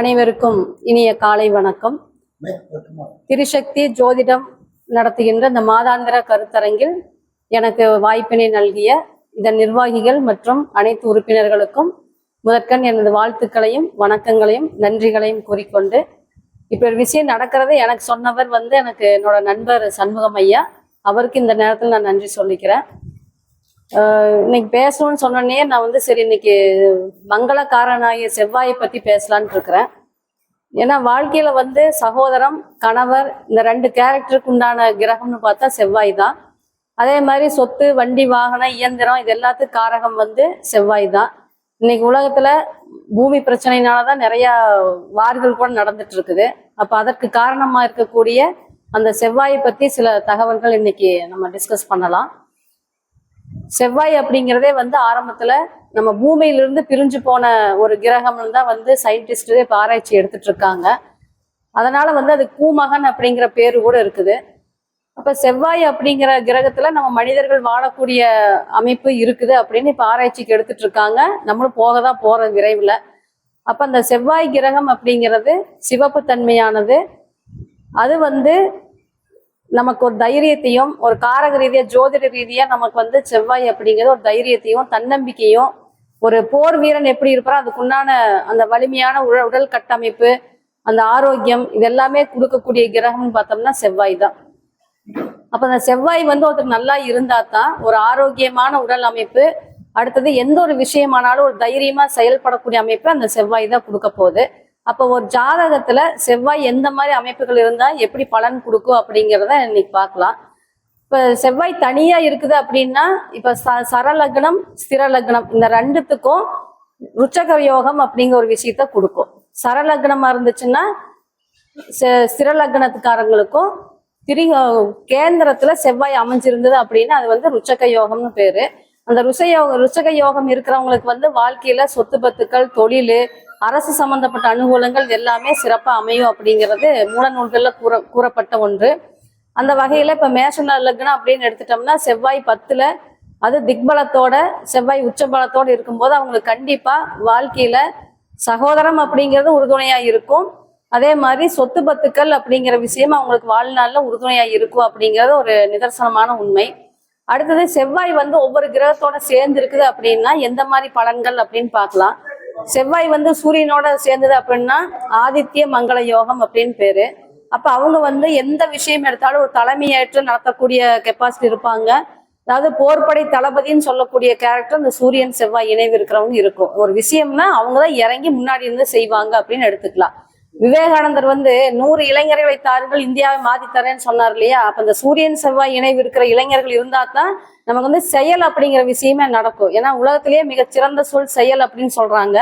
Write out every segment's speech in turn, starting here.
அனைவருக்கும் இனிய காலை வணக்கம். திரிசக்தி ஜோதிடம் நடத்துகின்ற இந்த மாதாந்திர கருத்தரங்கில் எனக்கு வாய்ப்பினை நல்கிய இதன் நிர்வாகிகள் மற்றும் அனைத்து உறுப்பினர்களுக்கும் முதற்கண் எனது வாழ்த்துக்களையும் வணக்கங்களையும் நன்றிகளையும் கூறிக்கொண்டு, இப்போ ஒரு விஷயம் நடக்கிறத எனக்கு சொன்னவர் எனக்கு என்னோட நண்பர் சண்முகம் ஐயா. அவருக்கு இந்த நேரத்தில் நான் நன்றி சொல்லிக்கிறேன். இன்னைக்கு பேசணும்னு சொன்னோடனே நான் சரி இன்னைக்கு மங்களக்காரனாகிய செவ்வாயை பற்றி பேசலான்னு இருக்கிறேன். ஏன்னா வாழ்க்கையில சகோதரம் கணவர் இந்த ரெண்டு கேரக்டருக்கு உண்டான கிரகம்னு பார்த்தா செவ்வாய் தான். அதே மாதிரி சொத்து வண்டி வாகனம் இயந்திரம் இது எல்லாத்துக்கும் காரகம் செவ்வாய் தான். இன்னைக்கு உலகத்துல பூமி பிரச்சனைனாலதான் நிறைய வார்கள் கூட நடந்துட்டு இருக்குது. அப்ப அதற்கு காரணமா இருக்கக்கூடிய அந்த செவ்வாயை பத்தி சில தகவல்கள் இன்னைக்கு நம்ம டிஸ்கஸ் பண்ணலாம். செவ்வாய் அப்படிங்கிறதே ஆரம்பத்துல நம்ம பூமியிலிருந்து பிரிஞ்சு போன ஒரு கிரகம்னு தான் சயின்டிஸ்டே இப்போ ஆராய்ச்சி எடுத்துட்டு இருக்காங்க. அதனால அது கூமகன் அப்படிங்கிற பேரு கூட இருக்குது. அப்ப செவ்வாய் அப்படிங்கிற கிரகத்துல நம்ம மனிதர்கள் வாழக்கூடிய அமைப்பு இருக்குது அப்படின்னு இப்ப ஆராய்ச்சிக்கு எடுத்துட்டு இருக்காங்க. நம்மளும் போகதான் போறோம் விரைவில். அப்ப அந்த செவ்வாய் கிரகம் அப்படிங்கிறது சிவப்பு தன்மையானது. அது நமக்கு ஒரு தைரியத்தையும், ஒரு காரக ரீதியா ஜோதிட ரீதியா நமக்கு செவ்வாய் அப்படிங்கிறது ஒரு தைரியத்தையும் தன்னம்பிக்கையும், ஒரு போர் வீரன் எப்படி இருப்பாரோ அதுக்குண்டான அந்த வலிமையான உடல் கட்டமைப்பு, அந்த ஆரோக்கியம் இதெல்லாமே கொடுக்கக்கூடிய கிரகம்னு பார்த்தோம்னா செவ்வாய் தான். அப்ப அந்த செவ்வாய் ஒருத்தர் நல்லா இருந்தா தான் ஒரு ஆரோக்கியமான உடல் அமைப்பு, அடுத்தது எந்த ஒரு விஷயமானாலும் ஒரு தைரியமா செயல்படக்கூடிய அமைப்பு அந்த செவ்வாய் தான் கொடுக்க போகுது. அப்போ ஒரு ஜாதகத்துல செவ்வாய் எந்த மாதிரி அமைப்புகள் இருந்தா எப்படி பலன் கொடுக்கும் அப்படிங்கிறத இன்னைக்கு பார்க்கலாம். இப்ப செவ்வாய் தனியா இருக்குது அப்படின்னா, இப்ப சரலக்னம் ஸ்திர லக்னம் இந்த ரெண்டுத்துக்கும் ருச்சக யோகம் அப்படிங்கிற ஒரு விஷயத்த கொடுக்கும். சரலக்னமா இருந்துச்சுன்னா ஸ்திர லக்னத்துக்காரங்களுக்கும் கேந்திரத்துல செவ்வாய் அமைஞ்சிருந்தது அப்படின்னா அது ருச்சக யோகம்னு பேரு. அந்த ருச்சக யோகம் இருக்கிறவங்களுக்கு வாழ்க்கையில சொத்து பத்துக்கள், தொழில், அரசு சம்பந்தப்பட்ட அனுகூலங்கள் எல்லாமே சிறப்பா அமையும் அப்படிங்கிறது மூல நூல்கள்ல கூறப்பட்ட ஒன்று. அந்த வகையில இப்ப மேஷ லக்னம் அப்படின்னு எடுத்துட்டோம்னா செவ்வாய் 10ல அது திக்பலத்தோட செவ்வாய் உச்சபலத்தோட இருக்கும்போது அவங்களுக்கு கண்டிப்பா வாழ்க்கையில சகோதரம் அப்படிங்கிறது உறுதுணையா இருக்கும். அதே மாதிரி சொத்து பத்துக்கள் அப்படிங்கிற விஷயம் அவங்களுக்கு வாழ்நாள்ல உறுதுணையா இருக்கும் அப்படிங்கிறது ஒரு நிதர்சனமான உண்மை. அடுத்தது செவ்வாய் ஒவ்வொரு கிரகத்தோட சேர்ந்து இருக்குது அப்படின்னா எந்த மாதிரி பலன்கள் அப்படின்னு பார்க்கலாம். செவ்வாய் சூரியனோட சேர்ந்தது அப்படின்னா ஆதித்ய மங்கள யோகம் அப்படின்னு பேரு. அப்ப அவங்க எந்த விஷயம் எடுத்தாலும் ஒரு தலைமையேற்று நடத்தக்கூடிய கெப்பாசிட்டி இருப்பாங்க. அதாவது போர்படை தளபதின்னு சொல்லக்கூடிய கேரக்டர் இந்த சூரியன் செவ்வாய் இணைவு இருக்கிறவங்க இருக்கும். ஒரு விஷயம்னா அவங்கதான் இறங்கி முன்னாடி இருந்து செய்வாங்க அப்படின்னு எடுத்துக்கலாம். விவேகானந்தர் 100 இளைஞர்களை தாருங்கள் இந்தியாவை மாத்தி தரேன்னு சொன்னார் இல்லையா? அப்ப இந்த சூரியன் செவ்வாய் இணைவு இருக்கிற இளைஞர்கள் இருந்தா தான் நமக்கு செயல் அப்படிங்கிற விஷயமே நடக்கும். ஏன்னா உலகத்திலேயே மிகச்சிறந்த சொல் செயல் அப்படின்னு சொல்றாங்க.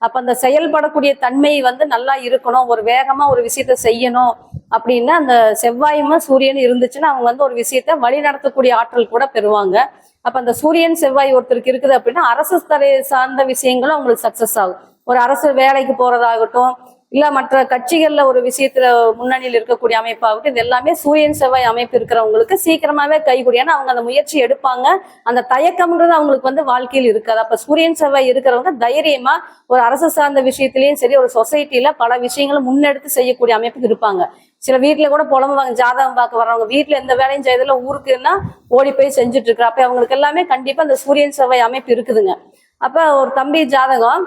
அப்ப அந்த செயல்படக்கூடிய தன்மை நல்லா இருக்கணும், ஒரு வேகமா ஒரு விஷயத்த செய்யணும் அப்படின்னா அந்த செவ்வாயும் சூரியன் இருந்துச்சுன்னா அவங்க ஒரு விஷயத்த வழி நடத்தக்கூடிய ஆற்றல் கூட பெறுவாங்க. அப்ப அந்த சூரியன் செவ்வாய் ஒருத்தருக்கு இருக்குது அப்படின்னா அரசு துறை சார்ந்த விஷயங்களும் அவங்களுக்கு சக்சஸ் ஆகும். ஒரு அரசு வேலைக்கு போறதாகட்டும், இல்ல மற்ற கட்சிகள்ல ஒரு விஷயத்துல முன்னணியில் இருக்கக்கூடிய அமைப்பாகட்டும், இது எல்லாமே சூரியன் செவ்வாய் அமைப்பு இருக்கிறவங்களுக்கு சீக்கிரமாவே கைகூடி. ஏன்னா அவங்க அந்த முயற்சி எடுப்பாங்க. அந்த தயக்கம்ன்றது அவங்களுக்கு வாழ்க்கையில் இருக்காது. அப்ப சூரியன் செவ்வாய் இருக்கிறவங்க தைரியமா ஒரு அரசு சார்ந்த விஷயத்திலயும் சரி, ஒரு சொசைட்டில பல விஷயங்களும் முன்னெடுத்து செய்யக்கூடிய அமைப்புக்கு இருப்பாங்க. சில வீட்டுல கூட புலம்புவாங்க, ஜாதகம் பார்க்க வர்றவங்க வீட்டுல எந்த வேலையும் செய்யறதுல ஊருக்குன்னா ஓடி போய் செஞ்சுட்டு இருக்கிற. அப்ப அவங்களுக்கு எல்லாமே கண்டிப்பா இந்த சூரியன் செவ்வாய் அமைப்பு இருக்குதுங்க. அப்ப ஒரு தம்பி ஜாதகம்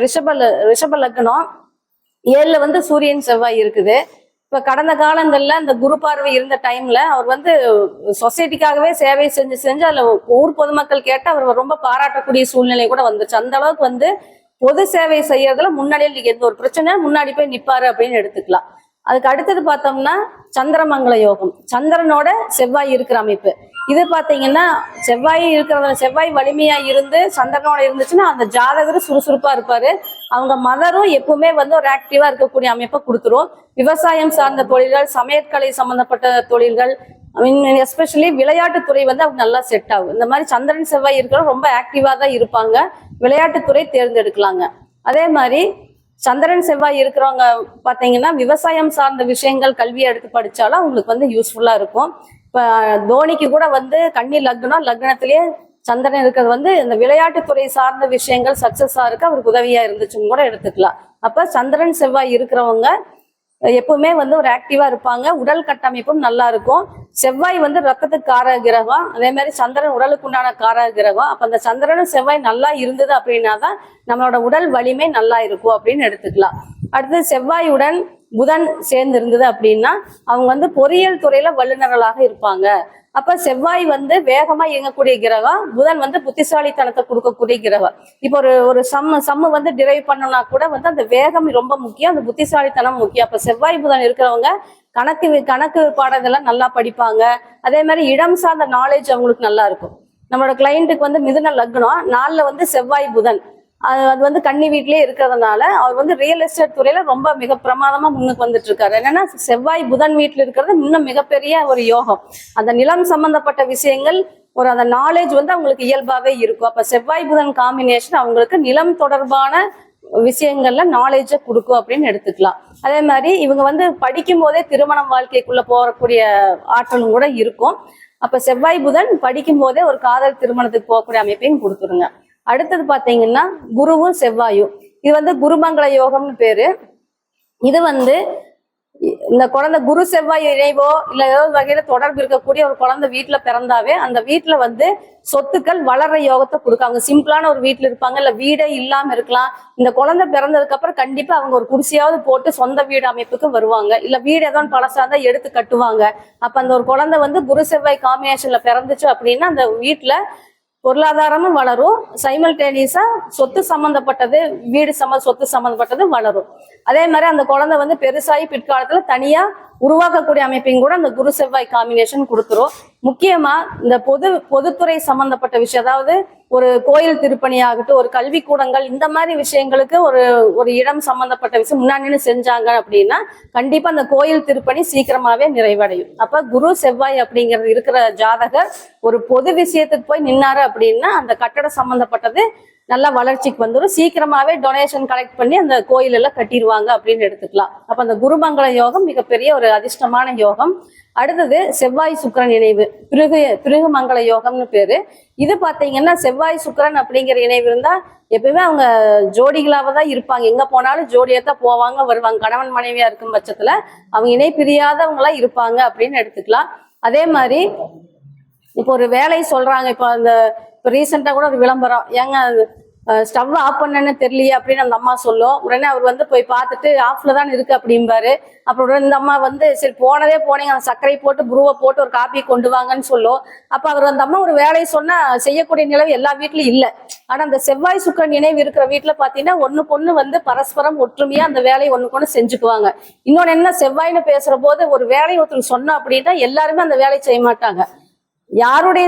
ரிஷப லக்னம் 7ல சூரியன் செவ்வாய் இருக்குது. இப்ப கடந்த காலங்கள்ல இந்த குரு பார்வை இருந்த டைம்ல அவர் சொசைட்டிக்காகவே சேவை செஞ்சு அதுல ஊர் பொதுமக்கள் கேட்டு அவர் ரொம்ப பாராட்டக்கூடிய சூழ்நிலை கூட வந்துச்சு. அந்த அளவுக்கு பொது சேவை செய்யறதுல முன்னாடியே எந்த ஒரு பிரச்சனை முன்னாடி போய் நிப்பாரு அப்படின்னு எடுத்துக்கலாம். அதுக்கு அடுத்தது பார்த்தோம்னா சந்திரமங்கல யோகம், சந்திரனோட செவ்வாய் இருக்கிற அமைப்பு. இது பாத்தீங்கன்னா செவ்வாய் வலிமையா இருந்து சந்திரனோட இருந்துச்சுன்னா அந்த ஜாதகர் சுறுசுறுப்பா இருப்பாரு. அவங்க மதரும் எப்பவுமே ஒரு ஆக்டிவா இருக்கக்கூடிய அமைப்பை கொடுத்துரும். விவசாயம் சார்ந்த தொழில்கள், சமையற்கலை சம்பந்தப்பட்ட தொழில்கள், எஸ்பெஷலி விளையாட்டுத்துறை அவங்க நல்லா செட் ஆகும். இந்த மாதிரி சந்திரன் செவ்வாய் இருக்கிறவங்க ரொம்ப ஆக்டிவா தான் இருப்பாங்க. விளையாட்டுத்துறை தேர்ந்தெடுக்கலாங்க. அதே மாதிரி சந்திரன் செவ்வாய் இருக்கிறவங்க பாத்தீங்கன்னா விவசாயம் சார்ந்த விஷயங்கள் கல்வியை எடுத்து படிச்சாலும் அவங்களுக்கு யூஸ்ஃபுல்லா இருக்கும். இப்ப தோனிக்கு கூட கன்னி லக்னத்திலேயே சந்திரன் இருக்கிறது வந்து இந்த விளையாட்டுத்துறை சார்ந்த விஷயங்கள் சக்சஸா இருக்கு அவருக்கு உதவியா இருந்துச்சுன்னு கூட எடுத்துக்கலாம். அப்ப சந்திரன் செவ்வாய் இருக்கிறவங்க எப்பவுமே வந்து ஒரு ஆக்டிவா இருப்பாங்க, உடல் கட்டமைப்பும் நல்லா இருக்கும். செவ்வாய் வந்து ரத்தத்துக்கு காரக கிரகம், அதே மாதிரி சந்திரன் உடலுக்கு உண்டான காரக கிரகம். அப்ப அந்த சந்திரனும் செவ்வாய் நல்லா இருந்தது அப்படின்னா தான் நம்மளோட உடல் வலிமை நல்லா இருக்கும் அப்படின்னு எடுத்துக்கலாம். அடுத்து செவ்வாயுடன் புதன் சேர்ந்து இருந்தது அப்படின்னா அவங்க வந்து பொறியியல் துறையில வல்லுநர்களாக இருப்பாங்க. அப்ப செவ்வாய் வந்து வேகமா இயங்கக்கூடிய கிரகம், புதன் வந்து புத்திசாலித்தனத்தை கொடுக்கக்கூடிய கிரகம். இப்போ ஒரு சம்மு வந்து டிரைவ் பண்ணோம்னா கூட வந்து அந்த வேகம் ரொம்ப முக்கியம், அந்த புத்திசாலித்தனம் முக்கியம். அப்ப செவ்வாய் புதன் இருக்கிறவங்க கணக்கு பாடங்கள்லாம் நல்லா படிப்பாங்க. அதே மாதிரி இடம் சார்ந்த நாலேஜ் அவங்களுக்கு நல்லா இருக்கும். நம்மளோட கிளைண்ட்டுக்கு வந்து மிதுன லக்னம், நாள்ல வந்து செவ்வாய் புதன் அது வந்து கன்னி வீட்லயே இருக்கிறதுனால அவர் வந்து ரியல் எஸ்டேட் துறையில ரொம்ப மிக பிரமாதமா முன்னுக்கு வந்துட்டு இருக்காரு. என்னன்னா செவ்வாய் புதன் வீட்டுல இருக்கிறது இன்னும் மிகப்பெரிய ஒரு யோகம். அந்த நிலம் சம்பந்தப்பட்ட விஷயங்கள் அந்த நாலேஜ் வந்து அவங்களுக்கு இயல்பாவே இருக்கும். அப்ப செவ்வாய் புதன் காம்பினேஷன் அவங்களுக்கு நிலம் தொடர்பான விஷயங்கள்ல நாலேஜை கொடுக்கும் அப்படின்னு எடுத்துக்கலாம். அதே மாதிரி இவங்க வந்து படிக்கும் போதே திருமணம் வாழ்க்கைக்குள்ள போகக்கூடிய ஆற்றலும் கூட இருக்கும். அப்ப செவ்வாய் புதன் படிக்கும் போதே ஒரு காதல் திருமணத்துக்கு போகக்கூடிய அமைப்பையும் கொடுத்துருங்க. அடுத்தது பாத்தீங்கன்னா குருவும் செவ்வாயும், இது வந்து குருமங்கள யோகம்னு பேரு. இது வந்து இந்த குழந்தை குரு செவ்வாய் இணைவோ இல்ல ஏதோ வகையில தொடர்பு இருக்கக்கூடிய ஒரு குழந்தை வீட்டுல பிறந்தாவே அந்த வீட்டுல வந்து சொத்துக்கள் வளர்ற யோகத்தை கொடுக்காங்க. சிம்பிளான ஒரு வீட்டுல இருப்பாங்க, இல்ல வீடே இல்லாம இருக்கலாம். இந்த குழந்தை பிறந்ததுக்கு அப்புறம் கண்டிப்பா அவங்க ஒரு குடிசையாவது போட்டு சொந்த வீடு அமைப்புக்கு வருவாங்க, இல்ல வீடு ஏதோ பழசாதான் எடுத்து கட்டுவாங்க. அப்ப அந்த ஒரு குழந்தை வந்து குரு செவ்வாய் காம்பினேஷன்ல பிறந்துச்சு அப்படின்னா அந்த வீட்டுல பொருளாதாரமும் வளரும், சைமல்டேனியஸா சொத்து சம்பந்தப்பட்டது வீடு சொத்து சம்பந்தப்பட்டது வளரும். அதே மாதிரி அந்த குழந்தை வந்து பெருசாகி பிற்காலத்துல தனியா உருவாக்கக்கூடிய அமைப்பையும் கூட அந்த குரு செவ்வாய் காம்பினேஷன் கொடுத்துரும். முக்கியமா இந்த பொதுத்துறை சம்பந்தப்பட்ட விஷயம், அதாவது ஒரு கோயில் திருப்பணி ஆகட்டும், ஒரு கல்விக்கூடங்கள், இந்த மாதிரி விஷயங்களுக்கு ஒரு இடம் சம்பந்தப்பட்ட விஷயம் முன்னாடி செஞ்சாங்க அப்படின்னா கண்டிப்பா அந்த கோயில் திருப்பணி சீக்கிரமாவே நிறைவடையும். அப்ப குரு செவ்வாய் அப்படிங்கிறது இருக்கிற ஜாதகர் ஒரு பொது விஷயத்துக்கு போய் நின்னாரு அப்படின்னா அந்த கட்டட சம்பந்தப்பட்டது நல்லா வளர்ச்சிக்கு வந்துடும், சீக்கிரமாவே டொனேஷன் கலெக்ட் பண்ணி அந்த கோயில் எல்லாம் கட்டிடுவாங்க அப்படின்னு எடுத்துக்கலாம். அப்ப அந்த குருமங்கள யோகம் மிகப்பெரிய ஒரு அதிர்ஷ்டமான யோகம். அடுத்தது செவ்வாய் சுக்கிரன் இணைவு, பிருகு மங்கள யோகம்னு பேரு. இது பாத்தீங்கன்னா செவ்வாய் சுக்கிரன் அப்படிங்கிற இணைவு இருந்தா எப்பயுமே அவங்க ஜோடிகளாக தான் இருப்பாங்க, எங்க போனாலும் ஜோடியா தான் போவாங்க வருவாங்க. கணவன் மனைவியா இருக்கும் பட்சத்துல அவங்க இணை பிரியாதவங்களா இருப்பாங்க அப்படின்னு எடுத்துக்கலாம். அதே மாதிரி இப்போ ஒரு வேலை சொல்றாங்க, இப்போ ரீசெண்டா கூட ஒரு விளம்பரம், ஏங்க ஸ்டவ் ஆஃப் பண்ணன்னு தெரியலையே அப்படின்னு அந்த அம்மா சொல்லும். உடனே அவர் வந்து போய் பார்த்துட்டு ஆஃப்ல தான் இருக்கு அப்படிம்பாரு. அப்புறம் உடனே இந்த அம்மா வந்து சரி போனீங்க அந்த சர்க்கரை போட்டு புருவை போட்டு ஒரு காப்பி கொண்டு வாங்கன்னு சொல்லும். அப்ப அவர் அந்த அம்மா ஒரு வேலையை சொன்னா செய்யக்கூடிய நிலவு எல்லா வீட்லயும் இல்லை. ஆனா அந்த செவ்வாய் சுக்கிரன் நினைவு இருக்கிற வீட்டுல பாத்தீங்கன்னா ஒண்ணுக்கு ஒண்ணு வந்து பரஸ்பரம் ஒற்றுமையா அந்த வேலையை ஒண்ணுக்கு ஒண்ணு செஞ்சுக்குவாங்க. இன்னொன்னு என்ன, செவ்வாய்னு பேசுற போது ஒரு வேலையை ஒருத்தர் சொன்னா அப்படின்னா எல்லாருமே அந்த வேலையை செய்ய மாட்டாங்க. யாருடைய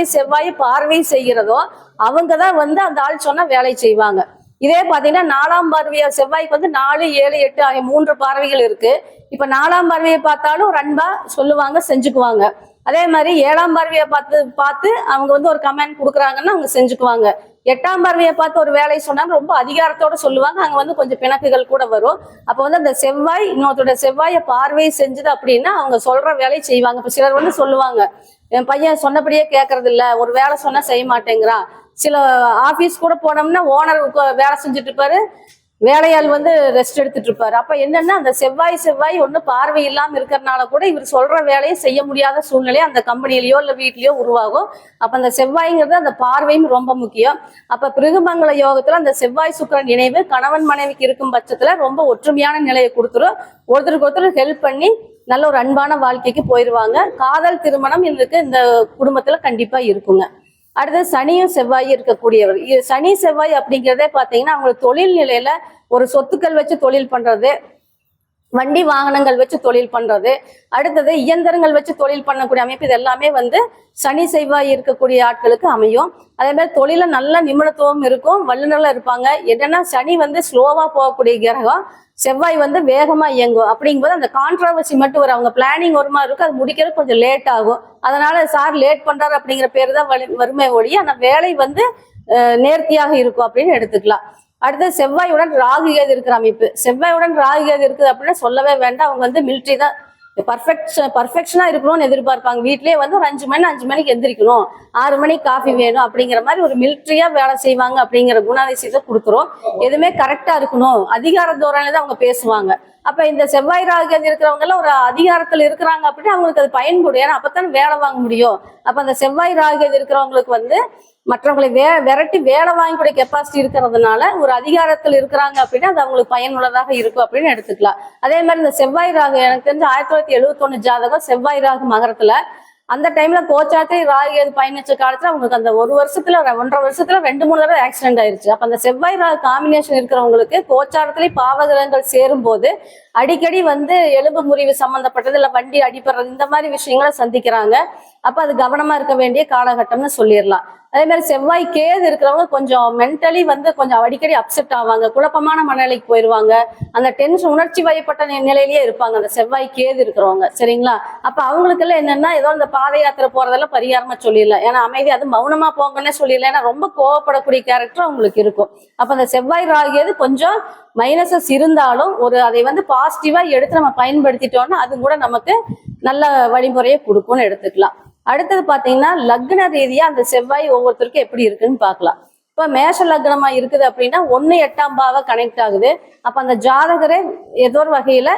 செவ்வாய் பார்வை செய்கிறதோ அவங்கதான் வந்து அந்த ஆள் சொன்னா வேலை செய்வாங்க. இதே பாத்தீங்கன்னா 4ஆம் பார்வையா செவ்வாய்க்கு வந்து 4, 7, 8 ஆகிய 3 பார்வைகள் இருக்கு. இப்ப 4ஆம் பார்வையை பார்த்தாலும் ஒரு அன்பா சொல்லுவாங்க, செஞ்சுக்குவாங்க. அதே மாதிரி 7ஆம் பார்வையை பார்த்து அவங்க வந்து ஒரு கமெண்ட் கொடுக்குறாங்கன்னா அவங்க செஞ்சுக்குவாங்க. 8ஆம் பார்வையை பார்த்து ஒரு வேலையை சொன்னாங்க ரொம்ப அதிகாரத்தோட சொல்லுவாங்க, அங்க வந்து கொஞ்சம் பிணக்குகள் கூட வரும். அப்ப வந்து அந்த செவ்வாய் இன்னொருத்தோட செவ்வாயை பார்வையை செஞ்சது அப்படின்னா அவங்க சொல்ற வேலையை செய்வாங்க. இப்ப சிலர் வந்து சொல்லுவாங்க, என் பையன் சொன்னபடியே கேட்கறது இல்ல, ஒரு வேலை சொன்னா செய்ய மாட்டேங்கிறான். சில ஆபீஸ் கூட போனோம்னா ஓனர் வேலை செஞ்சுட்டு இருப்பாரு, வேலையாள் வந்து ரெஸ்ட் எடுத்துட்டு இருப்பாரு. அப்ப என்னன்னா அந்த செவ்வாய் ஒண்ணு பார்வை இல்லாம இருக்கிறதுனால கூட இவர் சொல்ற வேலையை செய்ய முடியாத சூழ்நிலை அந்த கம்பெனிலயோ இல்ல வீட்லயோ உருவாகும். அப்ப அந்த செவ்வாய்ங்கிறது அந்த பார்வையும் ரொம்ப முக்கியம். அப்ப பிருகுமங்கள யோகத்துல அந்த செவ்வாய் சுக்கிரன் இணைவு கணவன் மனைவிக்கு இருக்கும் பட்சத்துல ரொம்ப ஒற்றுமையான நிலையை கொடுத்துரும். ஒருத்தருக்கு ஒருத்தர் ஹெல்ப் பண்ணி நல்ல ஒரு அன்பான வாழ்க்கைக்கு போயிடுவாங்க. காதல் திருமணம் இவருக்கு இந்த குடும்பத்துல கண்டிப்பா இருக்குங்க. அடுத்து சனியும் செவ்வாயும் இருக்கக்கூடியவர். சனி செவ்வாய் அப்படிங்கிறதே பாத்தீங்கன்னா அவங்களுக்கு தொழில் நிலையில ஒரு சொத்துக்கள் வச்சு தொழில் பண்றது, வண்டி வாகனங்கள் வச்சு தொழில் பண்றது, அடுத்தது இயந்திரங்கள் வச்சு தொழில் பண்ணக்கூடிய அமைப்பு, இது எல்லாமே வந்து சனி செவ்வாய் இருக்கக்கூடிய ஆட்களுக்கு அமையும். அதே மாதிரி தொழில நல்ல நிபுணத்துவம் இருக்கும், வல்லுநர்ல இருப்பாங்க. என்னன்னா சனி வந்து ஸ்லோவா போகக்கூடிய கிரகம், செவ்வாய் வந்து வேகமா இயங்கும். அப்படிங்கும்போது அந்த கான்ட்ரவர்சி மட்டும் வரும், அவங்க பிளானிங் ஒரு மாதிரி இருக்கும், அது முடிக்கிறது கொஞ்சம் லேட் ஆகும். அதனால சார் லேட் பண்றாரு அப்படிங்கிற பேரு தான் வறுமை ஒழி, ஆனா வேலை வந்து நேர்த்தியாக இருக்கும் அப்படின்னு எடுத்துக்கலாம். அடுத்து செவ்வாயுடன் ராகு கேது இருக்கிற அமைப்பு. செவ்வாயுடன் ராகு கேது இருக்குது அப்படின்னா சொல்லவே வேண்டாம், அவங்க வந்து மிலிட்ரி தான் பர்ஃபெக்ஷனா இருக்கணும்னு எதிர்பார்ப்பாங்க. வீட்லயே வந்து ஒரு 5 மணிக்கு எந்திரிக்கணும், 6 மணிக்கு காஃபி வேணும் அப்படிங்கிற மாதிரி ஒரு மிலிட்ரியா வேலை செய்வாங்க அப்படிங்கிற குணாதிசயத்தை கொடுத்துரும். எதுவுமே கரெக்டா இருக்கணும், அதிகார தோரணையில தான் அவங்க பேசுவாங்க. அப்ப இந்த செவ்வாய் ராகு இருக்கிறவங்க எல்லாம் ஒரு அதிகாரத்துல இருக்கிறாங்க அப்படின்னா அவங்களுக்கு அது பயன்படும். ஏன்னா அப்பத்தானே வேலை வாங்க முடியும். அப்ப அந்த செவ்வாய் ராகு இருக்கிறவங்களுக்கு வந்து மற்றவங்களை விரட்டி வேலை வாங்கக்கூடிய கெப்பாசிட்டி இருக்கிறதுனால ஒரு அதிகாரத்தில் இருக்கிறாங்க அப்படின்னா அது அவங்களுக்கு பயனுள்ளதாக இருக்கும் அப்படின்னு எடுத்துக்கலாம். அதே மாதிரி இந்த செவ்வாய் ராகு எனக்கு தெரிஞ்ச 1971 ஜாதகம் செவ்வாய் ராகு மகரத்துல அந்த டைம்ல கோச்சாரத்தை ராகு பயணிச்ச காலத்துல அவங்களுக்கு அந்த 1.5 வருஷத்துல 2-3 தடவை ஆக்சிடென்ட் ஆயிருச்சு. அப்ப அந்த செவ்வாய் ராகு காம்பினேஷன் இருக்கிறவங்களுக்கு கோச்சாரத்திலே பாவகிரகங்கள் சேரும் போது அடிக்கடி வந்து எலும்பு முறிவு சம்பந்தப்பட்டது இல்ல வண்டி அடிபடுறது இந்த மாதிரி விஷயங்களை சந்திக்கிறாங்க. அப்ப அது கவனமா இருக்க வேண்டிய காலகட்டம்னு சொல்லிடலாம். அதே மாதிரி செவ்வாய் கேது இருக்கிறவங்க கொஞ்சம் மென்டலி வந்து கொஞ்சம் அடிக்கடி அப்செட் ஆவாங்க, குழப்பமான மனநிலைக்கு போயிடுவாங்க, அந்த டென்ஷன் உணர்ச்சி வயப்பட்ட நிலையிலேயே இருப்பாங்க அந்த செவ்வாய் கேது இருக்கிறவங்க. சரிங்களா? அப்ப அவங்களுக்கு எல்லாம் என்னன்னா ஏதோ இந்த பாத யாத்திரை போறதெல்லாம் பரிகாரமா சொல்லிடலாம். ஏன்னா அமைதி அது மௌனமா போங்கன்னே சொல்லிடலாம். ஏன்னா ரொம்ப கோவப்படக்கூடிய கேரக்டர் அவங்களுக்கு இருக்கும். அப்ப அந்த செவ்வாய் ராகியது கொஞ்சம் மைனஸஸ் இருந்தாலும் அதை வந்து பாசிட்டிவா எடுத்து நம்ம பயன்படுத்திட்டோம்னா அது கூட நமக்கு நல்ல வழிமுறையை கொடுக்கும்னு எடுத்துக்கலாம். அடுத்தது பாத்தீங்கன்னா லக்ன ரீதியா அந்த செவ்வாய் ஒவ்வொருத்தருக்கும் எப்படி இருக்குன்னு பார்க்கலாம். இப்ப மேஷ லக்னமா இருக்குது அப்படின்னா 1-8ஆம் பாவ கனெக்ட் ஆகுது. அப்ப அந்த ஜாதகரே ஏதோ ஒரு வகையில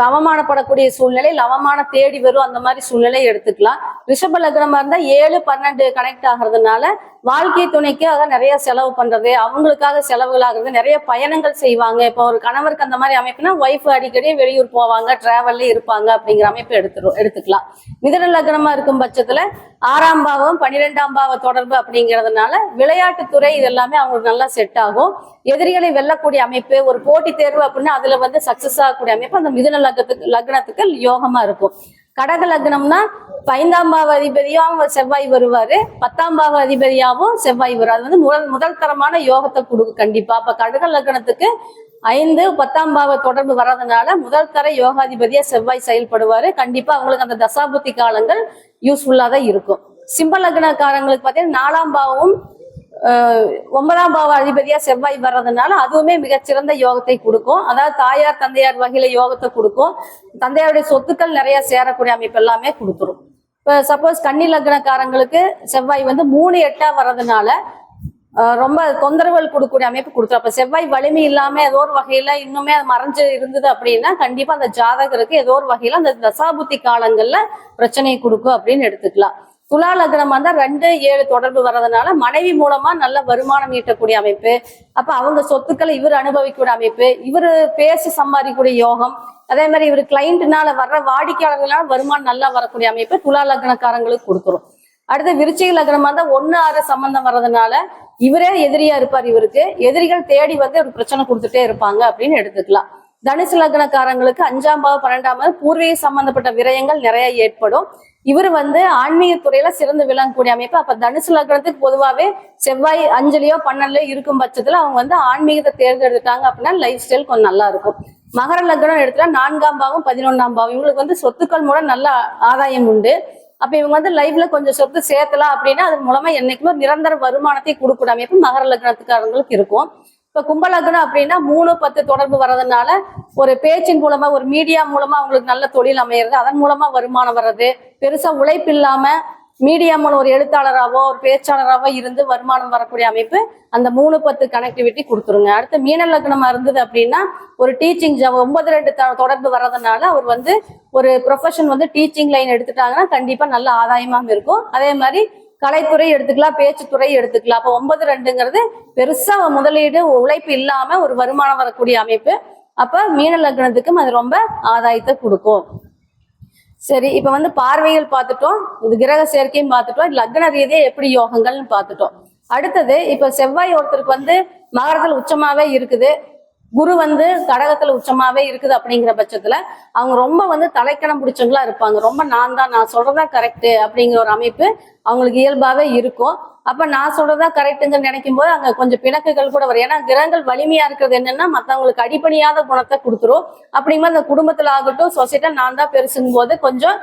அவமானப்படக்கூடிய சூழ்நிலையில் அவமானம் தேடி வரும், அந்த மாதிரி சூழ்நிலை எடுத்துக்கலாம். ரிஷப லக்னமா இருந்தா 7-12 கனெக்ட் ஆகுறதுனால வாழ்க்கை துணைக்காக நிறைய செலவு பண்றது, அவங்களுக்காக செலவுகள் ஆகுறது, நிறைய பயணங்கள் செய்வாங்க. இப்போ ஒரு கணவருக்கு அந்த மாதிரி அமைப்புனா ஒய்ஃப் அடிக்கடி வெளியூர் போவாங்க, டிராவல்ல இருப்பாங்க அப்படிங்கிற அமைப்பு எடுத்துக்கலாம். மிதுன லக்னமா இருக்கும் பட்சத்துல 6ஆம் பாவம் 12ஆம் பாவ தொடர்பு அப்படிங்கிறதுனால விளையாட்டுத்துறை இதெல்லாமே அவங்களுக்கு நல்லா செட் ஆகும். எதிரிகளை வெல்லக்கூடிய அமைப்பு, ஒரு போட்டி தேர்வு அப்படின்னா அதுல வந்து சக்சஸ் ஆகக்கூடிய அமைப்பு அந்த மிதுன லக்னத்துக்கு யோகமா இருக்கும். கடக லக்னம்னா 5ஆம் பாவ அதிபதியாவும் செவ்வாய் வருவாரு, 10ஆம் பாவ அதிபதியாவும் செவ்வாய் வரும். அது வந்து முதல் தரமான யோகத்தை கொடுக்கும் கண்டிப்பா. அப்ப கடக லக்னத்துக்கு 5-10ஆம் பாவ தொடர்பு வர்றதுனால முதல் தர யோகாதிபதியா செவ்வாய் செயல்படுவாரு. கண்டிப்பா அவங்களுக்கு அந்த தசாபுத்தி காலங்கள் யூஸ்ஃபுல்லா தான் இருக்கும். சிம்ம லக்னக்காரங்களுக்கு பார்த்தீங்கன்னா 4ஆம் பாவமும் 9ஆம் பாவ அதிபதியா செவ்வாய் வர்றதுனால அதுவுமே மிகச்சிறந்த யோகத்தை கொடுக்கும். அதாவது தாயார் தந்தையார் வகையில யோகத்தை கொடுக்கும். தந்தையாருடைய சொத்துக்கள் நிறைய சேரக்கூடிய அமைப்பு எல்லாமே கொடுத்துரும். இப்ப சப்போஸ் கன்னி லக்னக்காரங்களுக்கு செவ்வாய் வந்து 3-8ஆ வர்றதுனால ரொம்ப தொந்தரவுகள் கொடுக்கக்கூடிய அமைப்பு கொடுத்துரும். அப்ப செவ்வாய் வலிமை இல்லாம ஏதோ ஒரு வகையில இன்னுமே அது மறைஞ்சு இருந்தது அப்படின்னா கண்டிப்பா அந்த ஜாதகருக்கு ஏதோ ஒரு வகையில அந்த தசாபுத்தி காலங்கள்ல பிரச்சனையை கொடுக்கும் அப்படின்னு எடுத்துக்கலாம். துலா லக்னம் வந்தா 2-7 தொடர்பு வர்றதுனால மனைவி மூலமா நல்ல வருமானம் ஈட்டக்கூடிய அமைப்பு. அப்ப அவங்க சொத்துக்களை இவர் அனுபவிக்கூடிய அமைப்பு, இவர் பேசி சம்பாதிக்கக்கூடிய யோகம். அதே மாதிரி இவர் கிளைண்ட்னால வர்ற வாடிக்கையாளர்களால வருமானம் நல்லா வரக்கூடிய அமைப்பு துலா லக்னக்காரங்களுக்கு கொடுத்துரும். அடுத்து விருச்சிக லக்னமா இருந்தா 1-6 சம்பந்தம் வர்றதுனால இவரே எதிரியா இருப்பார். இவருக்கு எதிரிகள் தேடி வந்து ஒரு பிரச்சனை கொடுத்துட்டே இருப்பாங்க அப்படின்னு எடுத்துக்கலாம். தனுசு லக்னக்காரங்களுக்கு 5ஆம் பாவம் 12ஆம் பாவம் பூர்வீக சம்பந்தப்பட்ட விரயங்கள் நிறைய ஏற்படும். இவர் வந்து ஆன்மீக துறையில சிறந்து விளங்கக்கூடிய அமைப்பு. அப்ப தனுசு லக்னத்துக்கு பொதுவாகவே செவ்வாய் 5லயோ 12லயோ இருக்கும் பட்சத்துல அவங்க வந்து ஆன்மீகத்தை தேர்ந்தெடுத்தாங்க அப்படின்னா லைஃப் ஸ்டைல் கொஞ்சம் நல்லா இருக்கும். மகர லக்னம் எடுத்துட்டா 4ஆம் பாவம் 11ஆம் பாவம் இவங்களுக்கு வந்து சொத்துக்கள் மூலம் நல்ல ஆதாயம் உண்டு. அப்ப இவங்க வந்து லைஃப்ல கொஞ்சம் சொத்து சேர்த்தலாம் அப்படின்னா அதன் மூலமா என்னைக்குமே நிரந்தர வருமானத்தை கொடுக்கூட அமைப்பு மகர லக்னத்துக்காரங்களுக்கு இருக்கும். இப்ப கும்பலக்னம் அப்படின்னா 3-10 தொடர்பு வர்றதுனால ஒரு பேச்சின் மூலமா ஒரு மீடியா மூலமா அவங்களுக்கு நல்ல தொழில் அமையிறது, அதன் மூலமா வருமானம் வர்றது, பெருசா உழைப்பு இல்லாம மீடியா மூலம் ஒரு எழுத்தாளராவோ ஒரு பேச்சாளராவோ இருந்து வருமானம் வரக்கூடிய அமைப்பு அந்த 3-10 கனெக்டிவிட்டி கொடுத்துருங்க. அடுத்து மீன லக்னமா இருந்தது அப்படின்னா ஒரு டீச்சிங் 9-2 தொடர்பு வர்றதுனால அவர் வந்து ஒரு ப்ரொஃபஷன் வந்து டீச்சிங் லைன் எடுத்துட்டாங்கன்னா கண்டிப்பா நல்ல ஆதாயமாக இருக்கும். அதே மாதிரி கலைத்துறை எடுத்துக்கலாம், பேச்சுத்துறை எடுத்துக்கலாம். அப்போ 9-2ங்கிறது பெருசா முதலீடு உழைப்பு இல்லாம ஒரு வருமானம் வரக்கூடிய அமைப்பு. அப்ப மீன லக்னத்துக்கும் அது ரொம்ப ஆதாயத்தை கொடுக்கும். சரி, இப்ப வந்து பார்வைகள் பார்த்துட்டோம், இது கிரக சேர்க்கையும் பார்த்துட்டோம், லக்ன ரீதியா எப்படி யோகங்கள்னு பார்த்துட்டோம். அடுத்தது இப்ப செவ்வாய் ஒருத்தருக்கு வந்து மகரத்துல உச்சமாவே இருக்குது, குரு வந்து கடகத்துல உச்சமாவே இருக்குது அப்படிங்கிற பட்சத்துல அவங்க ரொம்ப வந்து தலைக்கணம் பிடிச்சவங்களா இருப்பாங்க. ரொம்ப நான் சொல்றதா கரெக்ட் அப்படிங்கிற ஒரு அமைப்பு அவங்களுக்கு இயல்பாவே இருக்கும். அப்ப நான் சொல்றதா கரெக்டுங்க நினைக்கும் போது அங்க கொஞ்சம் பிணக்குகள் கூட வரும். ஏன்னா கிரகங்கள் வலிமையா இருக்கிறது என்னன்னா மத்தவங்களுக்கு அடிப்பணியாத குணத்தை கொடுத்துரும். அப்படிங்கும்போது அந்த குடும்பத்துல ஆகட்டும் சொசைட்டில நான் தான் பெருசுங்கும் போது கொஞ்சம்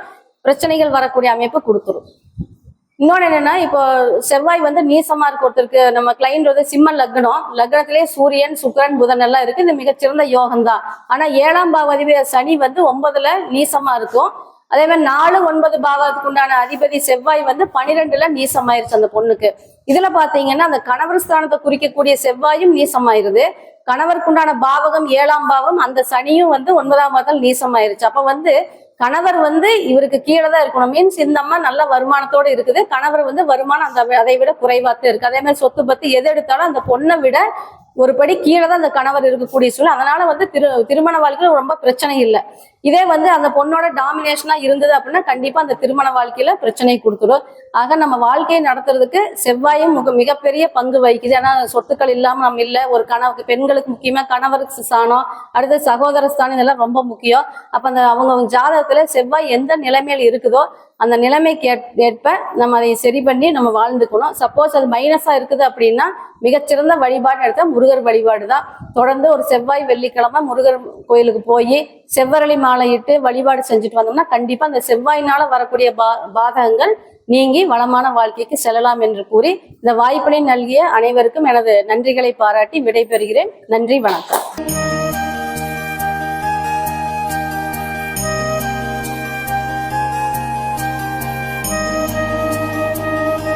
பிரச்சனைகள் வரக்கூடிய அமைப்பு கொடுத்துரும். இன்னொன்னு என்னன்னா, இப்போ செவ்வாய் வந்து நீசமா இருக்க ஒருத்தருக்கு, நம்ம கிளைண்ட் வந்து சிம்ம லக்னம், லக்னத்திலே சூரியன், சுக்கிரன், புதன் எல்லாம் இருக்கு. இது மிகச்சிறந்த யோகம் தான். ஆனா 7ஆம் பாவாதிபதி சனி வந்து 9ல நீசமா இருக்கும். அதே மாதிரி 4, 9 பாவத்துக்கு உண்டான அதிபதி செவ்வாய் வந்து 12ல நீசமாயிருச்சு அந்த பொண்ணுக்கு. இதுல பாத்தீங்கன்னா அந்த கணவர் ஸ்தானத்தை குறிக்கக்கூடிய செவ்வாயும் நீசமாயிருது. கணவருக்குண்டான பாவகம் 7ஆம் பாவம், அந்த சனியும் வந்து 9ஆம் பாவத்தில் நீசமாயிருச்சு. அப்ப வந்து கணவர் வந்து இவருக்கு கீழே தான் இருக்கணும். மீன்ஸ் இந்த அம்மா நல்ல வருமானத்தோடு இருக்குது, கணவர் வந்து வருமானம் அதை விட குறைவாத்தான் இருக்கு. அதே மாதிரி சொத்து பத்து எது எடுத்தாலும் அந்த பொண்ணை விட ஒரு படி கீழே தான் அந்த கணவர் இருக்கக்கூடிய சூழல். அதனால வந்து திருமண வாழ்க்கையில ரொம்ப பிரச்சனை இல்லை. இதே வந்து அந்த பொண்ணோட டாமினேஷனா இருந்தது அப்படின்னா கண்டிப்பா அந்த திருமண வாழ்க்கையில பிரச்சனை கொடுத்துடும். ஆக நம்ம வாழ்க்கையை நடத்துறதுக்கு செவ்வாயும் மிகப்பெரிய பங்கு வகிக்குது. ஏன்னா சொத்துக்கள் இல்லாம நம்ம இல்லை. ஒரு பெண்களுக்கு முக்கியமா கணவருக்கு ஸ்தானம், அடுத்து சகோதர ஸ்தானம், இதெல்லாம் ரொம்ப முக்கியம். அப்ப அந்த அவங்க ஜாதகத்துல செவ்வாய் எந்த நிலைமையில இருக்குதோ அந்த நிலைமைக்கு ஏற்ப நம்ம அதை சரி பண்ணி நம்ம வாழ்ந்துக்கணும். சப்போஸ் அது மைனஸா இருக்குது அப்படின்னா மிகச்சிறந்த வழிபாடு எடுத்தா முருகர் வழிபாடு தான். தொடர்ந்து ஒரு செவ்வாய் வெள்ளிக்கிழமை முருகர் கோயிலுக்கு போய் செவ்வரளி மாலை இட்டு வழிபாடு செஞ்சுட்டு வந்தோம்னா கண்டிப்பா அந்த செவ்வாயினால வரக்கூடிய பாதகங்கள் நீங்கி வளமான வாழ்க்கைக்கு செல்லலாம் என்று கூறி இந்த வாய்ப்பினை நல்கிய அனைவருக்கும் எனது நன்றிகளை பாராட்டி விடைபெறுகிறேன். நன்றி, வணக்கம்.